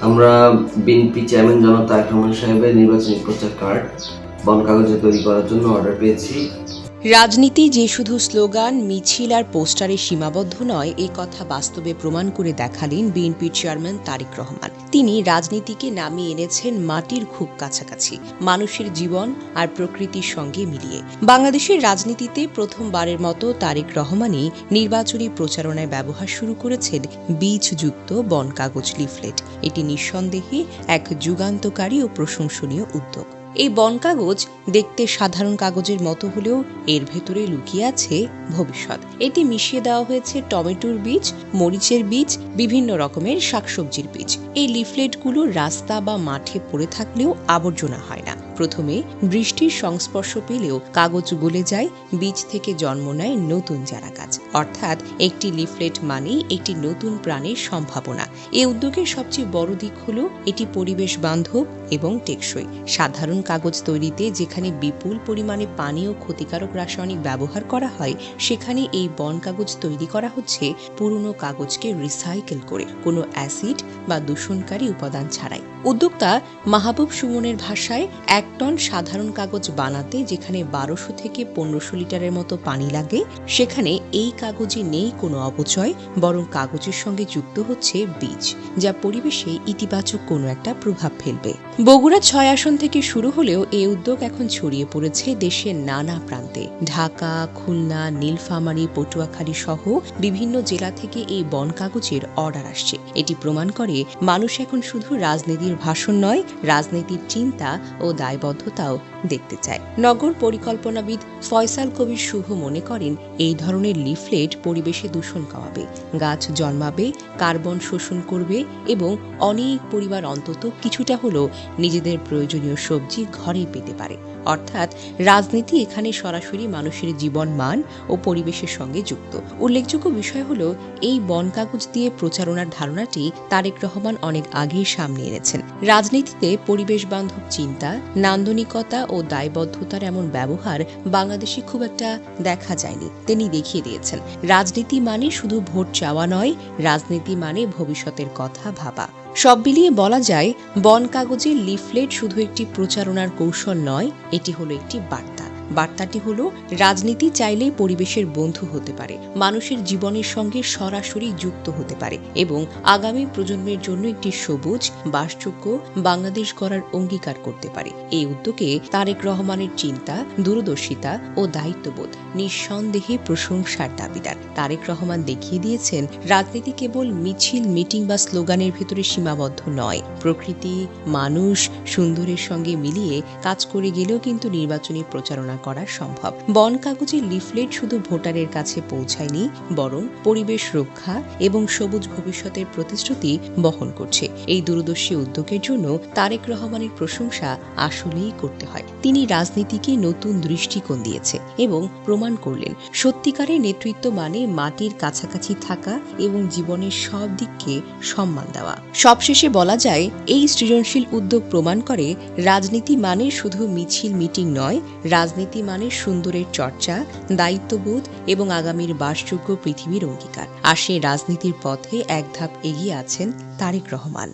আমরা BNP chairman জনাব তারেক রহমান সাহেবের নির্বাচনী প্রচার কার্ড বন কাগজে তৈরি করার জন্য অর্ডার পেয়েছি। রাজনীতি যে শুধু স্লোগান, মিছিল আর পোস্টারে সীমাবদ্ধ নয়, এ কথা বাস্তবে প্রমাণ করে দেখালেন বিএনপির চেয়ারম্যান তারেক রহমান। তিনি রাজনীতিকে নামিয়ে এনেছেন মাটির খুব কাছাকাছি, মানুষের জীবন আর প্রকৃতির সঙ্গে মিলিয়ে। বাংলাদেশের রাজনীতিতে প্রথমবারের মতো তারেক রহমানই নির্বাচনী প্রচারণায় ব্যবহার শুরু করেছেন বীজযুক্ত বন কাগজ লিফলেট। এটি নিঃসন্দেহে এক যুগান্তকারী ও প্রশংসনীয় উদ্যোগ। এই বন কাগজ দেখতে সাধারণ কাগজের মতো হলেও এর ভেতরে লুকিয়ে আছে ভবিষ্যৎ। এতে মিশিয়ে দেওয়া হয়েছে টমেটোর বীজ, মরিচের বীজ, বিভিন্ন রকমের শাকসবজির বীজ। এই লিফলেটগুলো রাস্তা বা মাঠে পড়ে থাকলেও আবর্জনা হয় না। প্রথমে বৃষ্টির সংস্পর্শ পেলেও কাগজ গলে যায়, বীজ থেকে জন্ম নেয় নতুন চারাগাছ। অর্থাৎ একটি লিফলেট মানেই একটি নতুন প্রাণের সম্ভাবনা। এই উদ্যোগের সবচেয়ে বড় দিক হলো এটি পরিবেশ বান্ধব এবং টেকসই। সাধারণ কাগজ তৈরিতে যেখানে বিপুল পরিমাণে পানি ও ক্ষতিকারক রাসায়নিক ব্যবহার করা হয়, সেখানে এই বন কাগজ তৈরি করা হচ্ছে পুরনো কাগজকে রিসাইকেল করে, কোনো অ্যাসিড বা দূষণকারী উপাদান ছাড়াই। উদ্যোক্তা মাহবুব সুমনের ভাষায়, 1 টন সাধারণ কাগজ বানাতে যেখানে 1200 থেকে 1500 লিটারের মতো পানি লাগে, সেখানে এই কাগজে নেই কোনো অপচয়, বরং কাগজের সঙ্গে যুক্ত হচ্ছে বীজ, যা পরিবেশে ইতিবাচক কোনো একটা প্রভাব ফেলবে। বগুড়া 6 আসন থেকে শুরু হলেও এই উদ্যোগ এখন ছড়িয়ে পড়েছে দেশের নানা প্রান্তে। ঢাকা, খুলনা, নীলফামারী, পটুয়াখালী সহ বিভিন্ন জেলা থেকে এই বন কাগজের অর্ডার আসছে। এটি প্রমাণ করে মানুষ এখন শুধু রাজনীতির ভাষণ নয়, রাজনীতির চিন্তা ও দায়বদ্ধতাও দেখতে চায়। নগর পরিকল্পনাবিদ ফয়সাল কবির শুভ মনে করেন, এই ধরনের লিফলেট পরিবেশে দূষণ কমাবে, গাছ জন্মাবে, কার্বন শোষণ করবে এবং অনেক পরিবার অন্তত কিছুটা হলেও নিজেদের প্রয়োজনীয় সবজি ঘরে পেতে পারে। অর্থাৎ রাজনীতি এখানে সরাসরি মানুষের জীবন মান ও পরিবেশের সঙ্গে যুক্ত। উল্লেখযোগ্য বিষয় হলো, এই বন কাগজ দিয়ে প্রচারণার ধারণাটি তারেক রহমান অনেক আগেই সামনে এনেছেন। রাজনীতিতে পরিবেশ বান্ধব চিন্তা, নান্দনিকতা ও দায়বদ্ধতার এমন ব্যবহার বাংলাদেশে খুব একটা দেখা যায়নি। তিনি দেখিয়ে দিয়েছেন, রাজনীতি মানে শুধু ভোট চাওয়া নয়, রাজনীতি মানে ভবিষ্যতের কথা ভাবা। সব মিলিয়ে বলা যায়, বন কাগজের লিফলেট শুধু একটি প্রচারণার কৌশল নয়, এটি হলো একটি বার্তা। বার্তাটি হলো, রাজনীতি চাইলেই পরিবেশের বন্ধু হতে পারে, মানুষের জীবনের সঙ্গে সরাসরি যুক্ত হতে পারে এবং আগামী প্রজন্মের জন্য একটি সবুজ, বাসযোগ্য বাংলাদেশ গড়ার অঙ্গীকার করতে পারে। এই উদ্যোগে তারেক রহমানের চিন্তা, দূরদর্শিতা ও দায়িত্ববোধ নিঃসন্দেহে প্রশংসার দাবিদার। তারেক রহমান দেখিয়ে দিয়েছেন, রাজনীতি কেবল মিছিল, মিটিং বা স্লোগানের ভেতরে সীমাবদ্ধ নয়। প্রকৃতি, মানুষ, সুন্দরের সঙ্গে মিলিয়ে কাজ করে গেলেও কিন্তু নির্বাচনী প্রচারণা করা সম্ভব। বন কাগজের লিফলেট শুধু ভোটারের কাছে পৌঁছায়নি, বরং পরিবেশ রক্ষা এবং সবুজ ভবিষ্যতের প্রতিশ্রুতি বহন করছে। এই দূরদর্শী উদ্যোগের জন্য তারেক রহমানের প্রশংসা আসলেই করতে হয়। তিনি রাজনীতিকে নতুন দৃষ্টিকোণ দিয়েছে এবং প্রমাণ করলেন, সত্যিকারের নেতৃত্ব মানে মাটির কাছাকাছি থাকা এবং জীবনের সব দিককে সম্মান দেওয়া। সবশেষে বলা যায়, এই সৃজনশীল উদ্যোগ প্রমাণ করে, রাজনীতি মানে শুধু মিছিল, মিটিং নয়, রাজনীতি মানে সুন্দরের চর্চা, দায়িত্ববোধ এবং আগামীর বাসযোগ্য পৃথিবীর অঙ্গীকার। আর সেই রাজনীতির পথে এক ধাপ এগিয়ে আছেন তারেক রহমান।